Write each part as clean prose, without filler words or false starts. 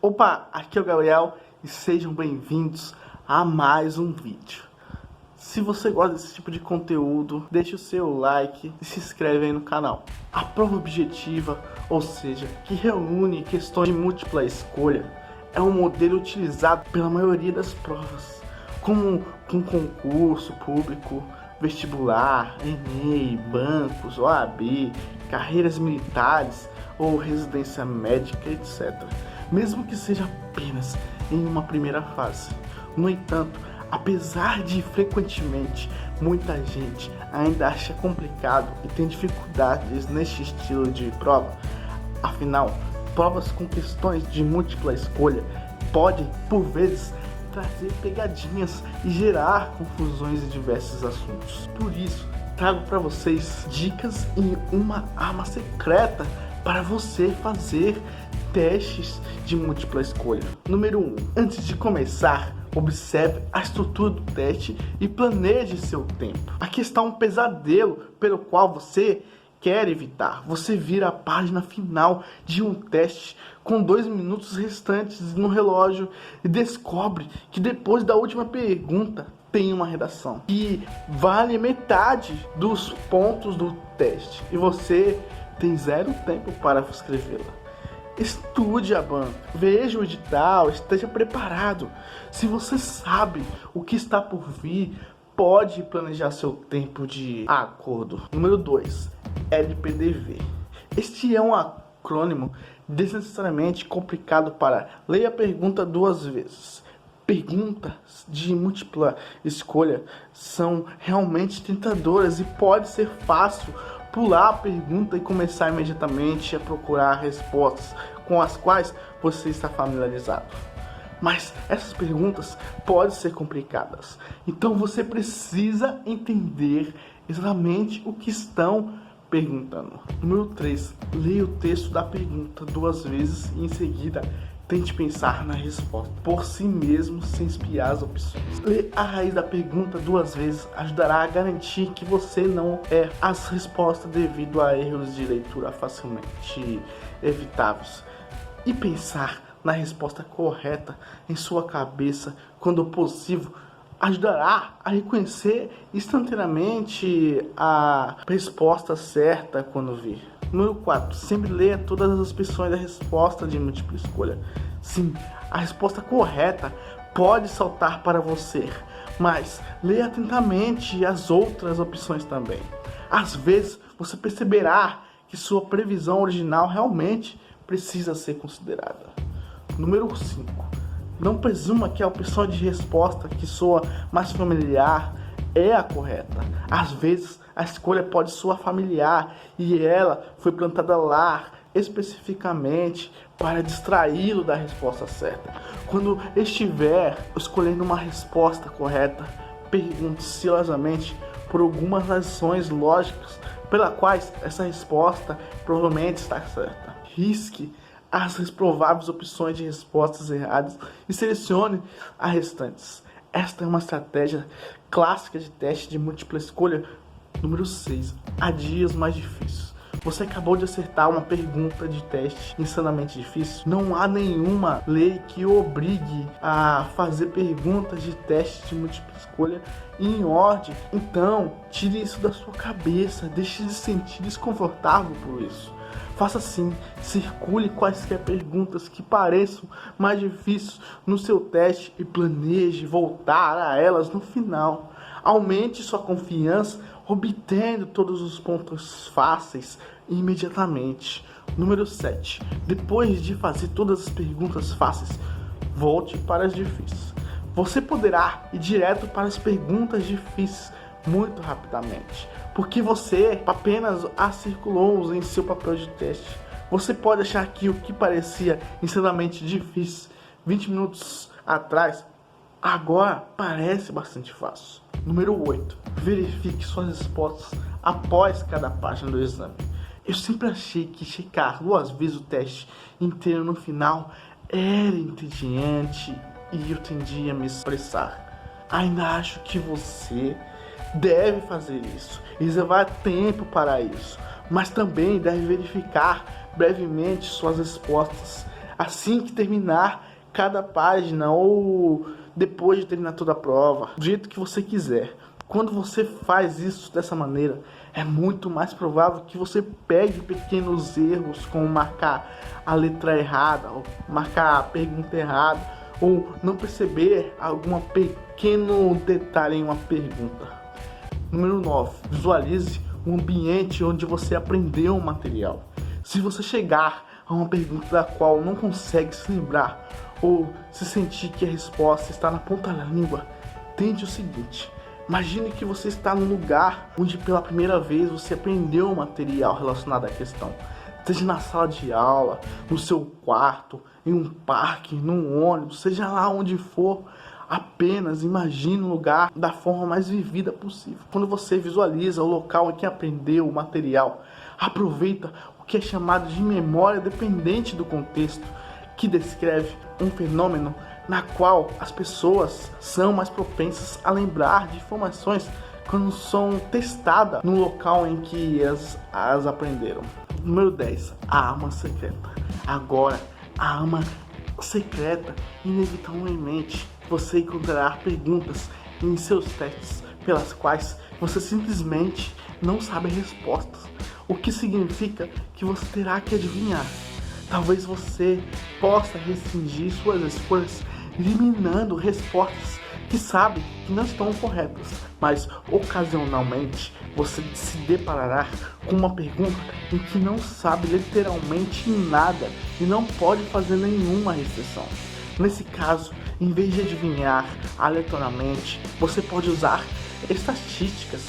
Opa, aqui é o Gabriel e sejam bem-vindos a mais um vídeo. Se você gosta desse tipo de conteúdo, deixe o seu like e se inscreve aí no canal. A prova objetiva, ou seja, que reúne questões de múltipla escolha, é um modelo utilizado pela maioria das provas, como um concurso público, vestibular, Enem, bancos, OAB, carreiras militares ou residência médica, etc. Mesmo que seja apenas em uma primeira fase. No entanto, apesar de frequentemente muita gente ainda acha complicado e tem dificuldades neste estilo de prova, afinal, provas com questões de múltipla escolha podem, por vezes, trazer pegadinhas e gerar confusões em diversos assuntos. Por isso, trago para vocês dicas e uma arma secreta para você fazer testes de múltipla escolha. Número 1. Antes de começar, observe a estrutura do teste e planeje seu tempo. Aqui está um pesadelo pelo qual você quer evitar. Você vira a página final de um teste com 2 minutos restantes no relógio e descobre que depois da última pergunta tem uma redação que vale metade dos pontos do teste e você tem 0 tempo para escrevê-la. Estude a banca, veja o edital, esteja preparado. Se você sabe o que está por vir, pode planejar seu tempo de acordo. Número 2, LPDV. Este é um acrônimo desnecessariamente complicado para leia a pergunta 2 vezes. Perguntas de múltipla escolha são realmente tentadoras e pode ser fácil pular a pergunta e começar imediatamente a procurar respostas com as quais você está familiarizado. Mas essas perguntas podem ser complicadas, então você precisa entender exatamente o que estão perguntando. Número 3. Leia o texto da pergunta 2 vezes e em seguida tente pensar na resposta por si mesmo, sem espiar as opções. Ler a raiz da pergunta 2 vezes ajudará a garantir que você não erre as respostas devido a erros de leitura facilmente evitáveis. E pensar na resposta correta em sua cabeça, quando possível, ajudará a reconhecer instantaneamente a resposta certa quando vir. Número 4. Sempre leia todas as opções da resposta de múltipla escolha. Sim, a resposta correta pode saltar para você, mas leia atentamente as outras opções também. Às vezes, você perceberá que sua previsão original realmente precisa ser considerada. Número 5. Não presuma que a opção de resposta que soa mais familiar é a correta. Às vezes, a escolha pode soar familiar e ela foi plantada lá especificamente para distraí-lo da resposta certa. Quando estiver escolhendo uma resposta correta, pergunte celosamente por algumas razões lógicas pelas quais essa resposta provavelmente está certa. Risque as prováveis opções de respostas erradas e selecione as restantes. Esta é uma estratégia clássica de teste de múltipla escolha. Número 6. Adie os mais difíceis. Você acabou de acertar uma pergunta de teste insanamente difícil. Não há nenhuma lei que o obrigue a fazer perguntas de teste de múltipla escolha em ordem. Então, tire isso da sua cabeça. Deixe de se sentir desconfortável por isso. Faça assim, circule quaisquer perguntas que pareçam mais difíceis no seu teste e planeje voltar a elas no final. Aumente sua confiança, obtendo todos os pontos fáceis imediatamente. Número 7. Depois de fazer todas as perguntas fáceis, volte para as difíceis. Você poderá ir direto para as perguntas difíceis muito rapidamente, porque você apenas as circulou em seu papel de teste. Você pode achar que o que parecia insanamente difícil 20 minutos atrás, agora parece bastante fácil. Número 8. Verifique suas respostas após cada página do exame. Eu sempre achei que checar 2 vezes o teste inteiro no final era entediante e eu tendia a me expressar. Ainda acho que você deve fazer isso e reservar tempo para isso, mas também deve verificar brevemente suas respostas assim que terminar cada página ou depois de terminar toda a prova, do jeito que você quiser. Quando você faz isso dessa maneira, é muito mais provável que você pegue pequenos erros, como marcar a letra errada, ou marcar a pergunta errada, ou não perceber algum pequeno detalhe em uma pergunta. Número 9. Visualize um ambiente onde você aprendeu o material. Se você chegar a uma pergunta da qual não consegue se lembrar, ou se sentir que a resposta está na ponta da língua, tente o seguinte: imagine que você está num lugar onde pela primeira vez você aprendeu o material relacionado à questão. Seja na sala de aula, no seu quarto, em um parque, num ônibus, seja lá onde for. Apenas imagine o lugar da forma mais vivida possível. Quando você visualiza o local em que aprendeu o material, aproveita o que é chamado de memória dependente do contexto, que descreve um fenômeno na qual as pessoas são mais propensas a lembrar de informações quando são testadas no local em que as aprenderam. Número 10. A arma secreta. Agora, a arma secreta, inevitavelmente, você encontrará perguntas em seus testes pelas quais você simplesmente não sabe a resposta, o que significa que você terá que adivinhar. Talvez você possa restringir suas escolhas eliminando respostas que sabe que não estão corretas, mas ocasionalmente você se deparará com uma pergunta em que não sabe literalmente nada e não pode fazer nenhuma restrição. Nesse caso, em vez de adivinhar aleatoriamente, você pode usar estatísticas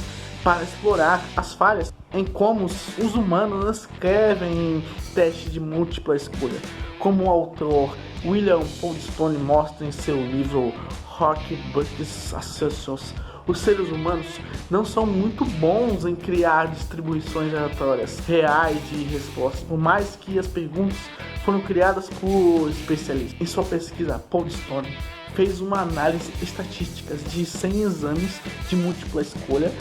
para explorar as falhas em como os humanos escrevem em teste de múltipla escolha, como o autor William Poundstone mostra em seu livro Rock Buckets Assertions. Os seres humanos não são muito bons em criar distribuições aleatórias reais de respostas, por mais que as perguntas foram criadas por especialistas. Em sua pesquisa, Poundstone fez uma análise estatística de 100 exames de múltipla escolha,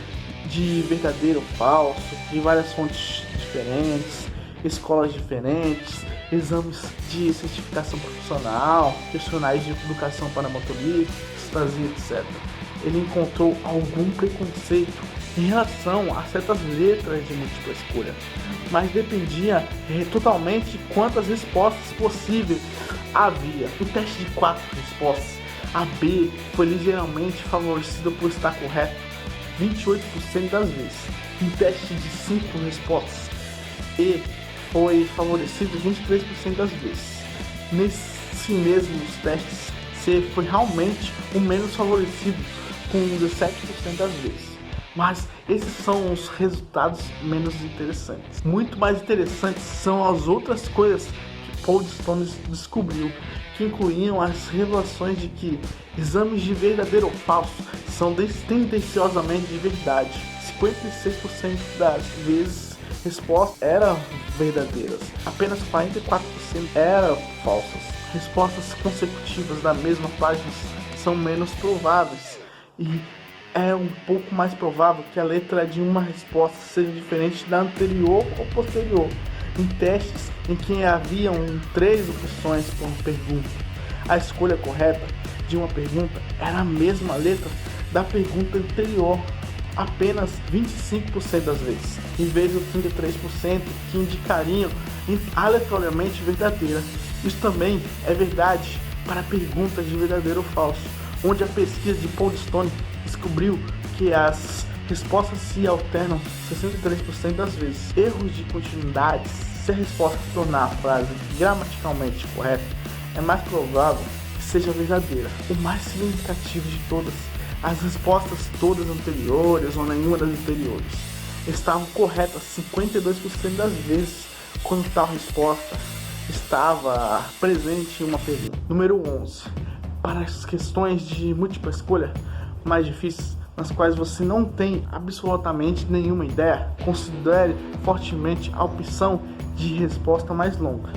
de verdadeiro ou falso, de várias fontes diferentes, escolas diferentes, exames de certificação profissional, questionários de educação para motoristas e etc. Ele encontrou algum preconceito em relação a certas letras de múltipla escolha, mas dependia totalmente de quantas respostas possíveis havia. No teste de 4 respostas, a B foi ligeiramente favorecida por estar correto 28% das vezes. Em teste de 5 respostas, E foi favorecido 23% das vezes. Nesses mesmos testes, C foi realmente o menos favorecido, com 17% das vezes. Mas esses são os resultados menos interessantes. Muito mais interessantes são as outras coisas que Poundstone descobriu, que incluíam as revelações de que exames de verdadeiro ou falso são tendenciosamente de verdade. 56% das vezes respostas eram verdadeiras, apenas 44% eram falsas. Respostas consecutivas da mesma página são menos prováveis, e é um pouco mais provável que a letra de uma resposta seja diferente da anterior ou posterior. Em testes em que haviam 3 opções por pergunta, a escolha correta de uma pergunta era a mesma letra da pergunta anterior, apenas 25% das vezes, em vez dos 33% que indicariam aleatoriamente verdadeira. Isso também é verdade para perguntas de verdadeiro ou falso, onde a pesquisa de Poundstone descobriu que as respostas se alternam 63% das vezes. Erros de continuidade: se a resposta se tornar a frase gramaticalmente correta, é mais provável que seja verdadeira. O mais significativo de todas, as respostas todas anteriores ou nenhuma das anteriores estavam corretas 52% das vezes quando tal resposta estava presente em uma pergunta. Número 11. Para as questões de múltipla escolha mais difíceis, nas quais você não tem absolutamente nenhuma ideia, considere fortemente a opção de resposta mais longa.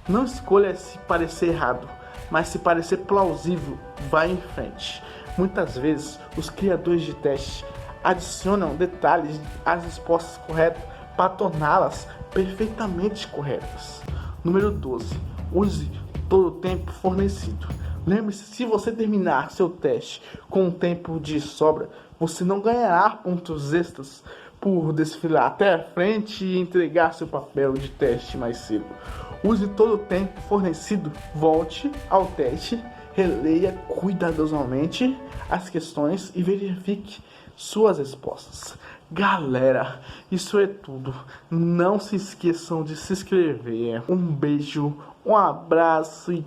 Não escolha se parecer errado, mas se parecer plausível, vá em frente. Muitas vezes, os criadores de testes adicionam detalhes às respostas corretas para torná-las perfeitamente corretas. Número 12. Use todo o tempo fornecido. Lembre-se, se você terminar seu teste com um tempo de sobra, você não ganhará pontos extras por desfilar até a frente e entregar seu papel de teste mais cedo. Use todo o tempo fornecido, volte ao teste, releia cuidadosamente as questões e verifique suas respostas. Galera, isso é tudo. Não se esqueçam de se inscrever. Um beijo, um abraço e